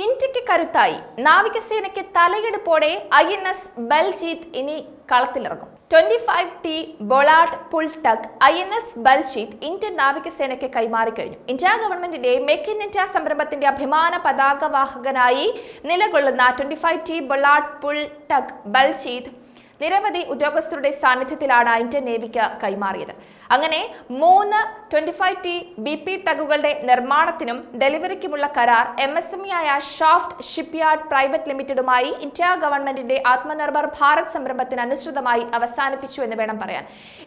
ഇന്ത്യക്ക് കരുത്തായി നാവികസേനയ്ക്ക് തലയെടുപ്പോടെ INS ബൽജീത് ഇനി കളത്തിലിറങ്ങും. 25T bollard pull tug INS Baljeet Indian നാവികസേനയ്ക്ക് കൈമാറിക്കഴിഞ്ഞു. ഇന്ത്യ ഗവൺമെന്റിന്റെ മേക്ക് ഇൻ ഇന്ത്യ സംരംഭത്തിന്റെ അഭിമാന പതാകവാഹകനായി നിലകൊള്ളുന്ന 25T bollard pull tug Baljeet നിരവധി ഉദ്യോഗസ്ഥരുടെ സാന്നിധ്യത്തിലാണ് ഇന്ത്യൻ നേവിക്ക് കൈമാറിയത്. അങ്ങനെ 3 25T BP ടഗുകളുടെ നിർമ്മാണത്തിനും ഡെലിവറിക്കുമുള്ള കരാർ MSME ആയ ഷാഫ്റ്റ് ഷിപ്പ്യാർഡ് പ്രൈവറ്റ് ലിമിറ്റഡുമായി ഇന്ത്യ ഗവൺമെന്റിന്റെ ആത്മനിർഭർ ഭാരത് സംരംഭത്തിന് അനുസൃതമായി അവസാനിപ്പിച്ചു എന്ന് വേണം പറയാൻ.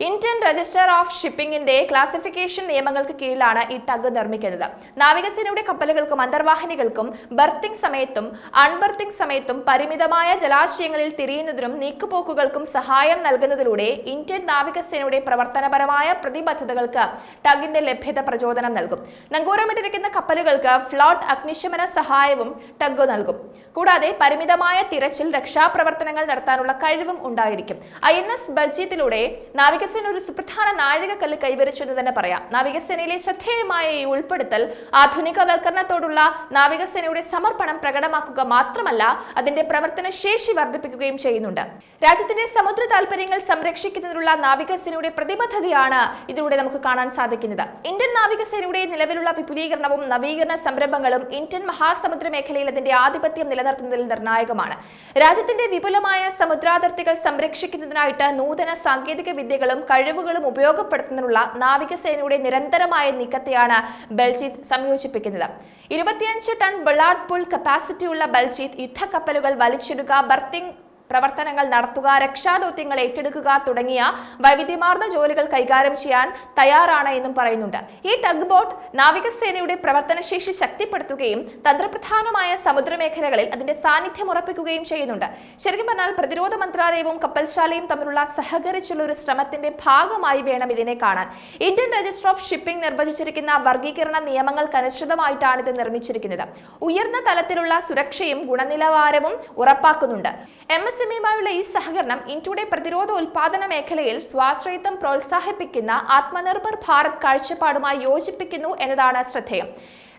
ഇന്ത്യൻ രജിസ്റ്റർ ഓഫ് ഷിപ്പിംഗിന്റെ ക്ലാസിഫിക്കേഷൻ നിയമങ്ങൾക്ക് കീഴിലാണ് ഈ ടഗ് നിർമ്മിക്കുന്നത്. നാവികസേനയുടെ കപ്പലുകൾക്കും അന്തർവാഹിനികൾക്കും ബർത്തിംഗ് സമയത്തും അൺബർത്തിംഗ് സമയത്തും പരിമിതമായ ജലാശയങ്ങളിൽ തിരിയുന്നതിനും നീക്കുപോക്കുകൾക്കും സഹായം നൽകുന്നതിലൂടെ ഇന്ത്യൻ നാവികസേനയുടെ പ്രവർത്തനപരമായ പ്രതിബദ്ധതകൾക്ക് ടഗിന്റെ ലഭ്യത പ്രചോദനം നൽകും. നങ്കൂരമിട്ടിരിക്കുന്ന കപ്പലുകൾക്ക് ഫ്ലോട്ട് അഗ്നിശമന സഹായവും ടഗ് നൽകും. കൂടാതെ പരിമിതമായ തിരച്ചിൽ രക്ഷാപ്രവർത്തനങ്ങൾ നടത്താനുള്ള കഴിവും ഉണ്ടായിരിക്കും. INS ബൽജീത്തിലൂടെ നാവികസേന ഒരു സുപ്രധാന നാഴികക്കല്ല് കൈവരിച്ചു എന്ന് തന്നെ പറയാം. നാവികസേനയിലെ ശ്രദ്ധേയമായ ഈ ഉൾപ്പെടുത്തൽ ആധുനികവൽക്കരണത്തോടുള്ള നാവികസേനയുടെ സമർപ്പണം പ്രകടമാക്കുക മാത്രമല്ല, അതിന്റെ പ്രവർത്തന ശേഷി വർദ്ധിപ്പിക്കുകയും ചെയ്യുന്നുണ്ട്. രാജ്യത്തിന്റെ സമുദ്ര താൽപര്യങ്ങൾ സംരക്ഷിക്കുന്നതിനുള്ള നാവികസേനയുടെ പ്രതിബദ്ധതയാണ് ഇതിലൂടെ നമുക്ക് കാണാൻ സാധിക്കുന്നത്. ഇന്ത്യൻ നാവികസേനയുടെ നിലവിലുള്ള വിപുലീകരണവും നവീകരണ സംരംഭങ്ങളും ഇന്ത്യൻ മഹാസമുദ്ര മേഖലയിൽ അതിന്റെ ആധിപത്യം നിലനിർത്തുന്നതിൽ നിർണായകമാണ്. രാജ്യത്തിന്റെ വിപുലമായ സമുദ്രാതിർത്തികൾ സംരക്ഷിക്കുന്നതിനായിട്ട് നൂതന സാങ്കേതിക വിദ്യകളും കഴിവുകളും ഉപയോഗപ്പെടുത്തുന്നതിനുള്ള നാവികസേനയുടെ നിരന്തരമായ നീക്കത്തെയാണ് ബൽജീത് സംയോജിപ്പിക്കുന്നത്. 25 ടൺ ബൊളാർഡ് പുൾ കപ്പാസിറ്റിയുള്ള ബൽജീത് യുദ്ധക്കപ്പലുകൾ വലിച്ചിടുക, ബർത്തിംഗ് പ്രവർത്തനങ്ങൾ നടത്തുക, രക്ഷാദൗത്യങ്ങൾ ഏറ്റെടുക്കുക തുടങ്ങിയ വൈവിധ്യമാർന്ന ജോലികൾ കൈകാര്യം ചെയ്യാൻ തയ്യാറാണ് എന്നും പറയുന്നുണ്ട്. ഈ ടഗ് ബോട്ട് നാവികസേനയുടെ പ്രവർത്തനശേഷി ശക്തിപ്പെടുത്തുകയും തന്ത്രപ്രധാനമായ സമുദ്രമേഖലകളിൽ അതിന്റെ സാന്നിധ്യം ഉറപ്പിക്കുകയും ചെയ്യുന്നുണ്ട്. ശരിക്കും പറഞ്ഞാൽ പ്രതിരോധ മന്ത്രാലയവും കപ്പൽശാലയും തമ്മിലുള്ള സഹകരിച്ചുള്ള ഒരു ശ്രമത്തിന്റെ ഭാഗമായി വേണം ഇതിനെ കാണാൻ. ഇന്ത്യൻ രജിസ്റ്റർ ഓഫ് ഷിപ്പിംഗ് നിർവചിച്ചിരിക്കുന്ന വർഗീകരണ നിയമങ്ങൾക്കനുസൃതമായിട്ടാണ് ഇത് നിർമ്മിച്ചിരിക്കുന്നത്. ഉയർന്ന തലത്തിലുള്ള സുരക്ഷയും ഗുണനിലവാരവും ഉറപ്പാക്കുന്നുണ്ട്. MSMEയുമായുള്ള ഈ സഹകരണം ഇന്ത്യയുടെ പ്രതിരോധ ഉൽപാദന മേഖലയിൽ സ്വാശ്രയത്വം പ്രോത്സാഹിപ്പിക്കുന്ന ആത്മനിർഭർ ഭാരത് കാഴ്ചപ്പാടുമായി യോജിപ്പിക്കുന്നു എന്നതാണ് ശ്രദ്ധേയം.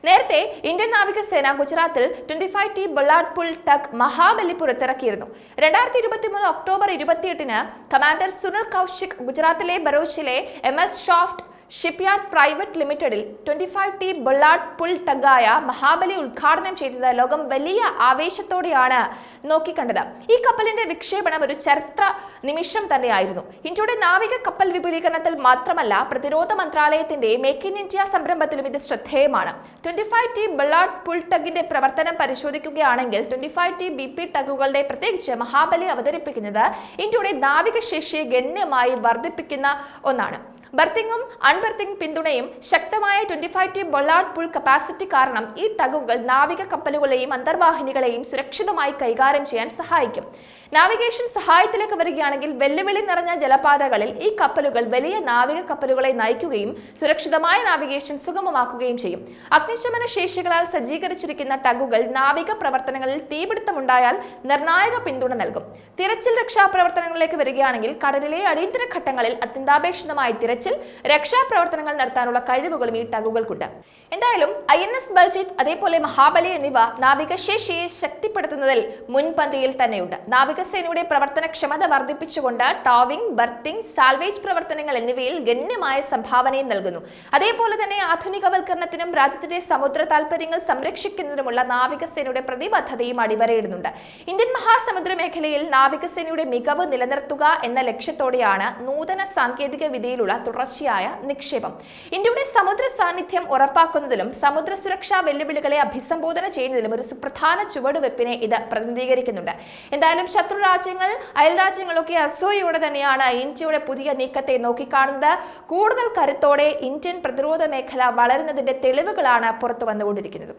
നേരത്തെ ഇന്ത്യൻ നാവികസേന ഗുജറാത്തിൽ 25T bollard pull tug Mahabali പുറത്തിറക്കിയിരുന്നു. 2023 ഒക്ടോബർ 28 കമാൻഡർ സുനിൽ കൗശിക് ഗുജറാത്തിലെ ബറോച്ചിലെ MS ഷാഫ്റ്റ് ഷിപ്പ്യാർഡ് പ്രൈവറ്റ് ലിമിറ്റഡിൽ 25T ബൊളാർഡ് പുൾ ടഗായ മഹാബലി ഉദ്ഘാടനം ചെയ്തത് ലോകം വലിയ ആവേശത്തോടെയാണ് നോക്കിക്കണ്ടത്. ഈ കപ്പലിന്റെ വിക്ഷേപണം ഒരു ചരിത്ര നിമിഷം തന്നെയായിരുന്നു. ഇന്ത്യയുടെ നാവിക കപ്പൽ വിപുലീകരണത്തിൽ മാത്രമല്ല, പ്രതിരോധ മന്ത്രാലയത്തിന്റെ മേക്ക് ഇൻ ഇന്ത്യ സംരംഭത്തിലും ഇത് ശ്രദ്ധേയമാണ്. 25T ബൊളാർഡ് പുൾ ടഗിന്റെ പ്രവർത്തനം പരിശോധിക്കുകയാണെങ്കിൽ 25T BP ടഗുകളുടെ പ്രത്യേകിച്ച് മഹാബലി അവതരിപ്പിക്കുന്നത് ഇന്ത്യയുടെ നാവിക ശേഷിയെ ഗണ്യമായി വർദ്ധിപ്പിക്കുന്ന ഒന്നാണ്. ബർത്തിങ്ങും അൺബർത്തിങ് പിന്തുണയും ശക്തമായ 25T ബൊളാർഡ് പുൾ കപ്പാസിറ്റി കാരണം ഈ ടഗുകൾ നാവിക കപ്പലുകളെയും അന്തർവാഹിനികളെയും സുരക്ഷിതമായി കൈകാര്യം ചെയ്യാൻ സഹായിക്കും. നാവിഗേഷൻ സഹായത്തിലേക്ക് വരികയാണെങ്കിൽ വെല്ലുവിളി നിറഞ്ഞ ജലപാതകളിൽ ഈ കപ്പലുകൾ വലിയ നാവിക കപ്പലുകളെ നയിക്കുകയും സുരക്ഷിതമായ നാവിഗേഷൻ സുഗമമാക്കുകയും ചെയ്യും. അഗ്നിശമന ശേഷികളാൽ സജ്ജീകരിച്ചിരിക്കുന്ന ടഗുകൾ നാവിക പ്രവർത്തനങ്ങളിൽ തീപിടുത്തമുണ്ടായാൽ നിർണായക പിന്തുണ നൽകും. തിരച്ചിൽ രക്ഷാപ്രവർത്തനങ്ങളിലേക്ക് വരികയാണെങ്കിൽ കടലിലെ അടിയന്തര ഘട്ടങ്ങളിൽ അത്യന്താപേക്ഷിതമായി തിരച്ചിൽ രക്ഷാപ്രവർത്തനങ്ങൾ നടത്താനുള്ള കഴിവുകളും ഈ ടഗുകൾക്കുണ്ട്. എന്തായാലും INS ബൽജീത് അതേപോലെ മഹാബലി എന്നിവ നാവികശേഷിയെ ശക്തിപ്പെടുത്തുന്നതിൽ മുൻപന്തിയിൽ തന്നെയുണ്ട്. നാവികസേനയുടെ പ്രവർത്തനക്ഷമത വർദ്ധിപ്പിച്ചുകൊണ്ട് ടോവിംഗ്, ബർത്തിംഗ്, സാൽവേജ് പ്രവർത്തനങ്ങൾ എന്നിവയിൽ ഗണ്യമായ സംഭാവനയും നൽകുന്നു. അതേപോലെ തന്നെ ആധുനികവൽക്കരണത്തിനും രാജ്യത്തിന്റെ സമുദ്ര താൽപര്യങ്ങൾ സംരക്ഷിക്കുന്നതിനുമുള്ള നാവികസേനയുടെ പ്രതിബദ്ധതയും അടിവരയിടുന്നുണ്ട്. ഇന്ത്യൻ മഹാസമുദ്ര മേഖലയിൽ നാവികസേനയുടെ മികവ് നിലനിർത്തുക എന്ന ലക്ഷ്യത്തോടെയാണ് നൂതന സാങ്കേതിക വിദ്യയിലുള്ള തുടർച്ചയായ നിക്ഷേപം. ഇന്ത്യയുടെ സമുദ്ര സാന്നിധ്യം ഉറപ്പാക്കുന്നതിലും സമുദ്ര സുരക്ഷാ വെല്ലുവിളികളെ അഭിസംബോധന ചെയ്യുന്നതിലും ഒരു സുപ്രധാന ചുവടുവെപ്പിനെ ഇത് പ്രതിനിധീകരിക്കുന്നുണ്ട്. എന്തായാലും ശത്രു രാജ്യങ്ങൾ, അയൽ രാജ്യങ്ങളൊക്കെ അസൂയയോടെ തന്നെയാണ് ഇന്ത്യയുടെ പുതിയ നീക്കത്തെ നോക്കിക്കാണുന്നത്. കൂടുതൽ കരുത്തോടെ ഇന്ത്യൻ പ്രതിരോധ മേഖല വളരുന്നതിന്റെ തെളിവുകളാണ് പുറത്തു വന്നുകൊണ്ടിരിക്കുന്നത്.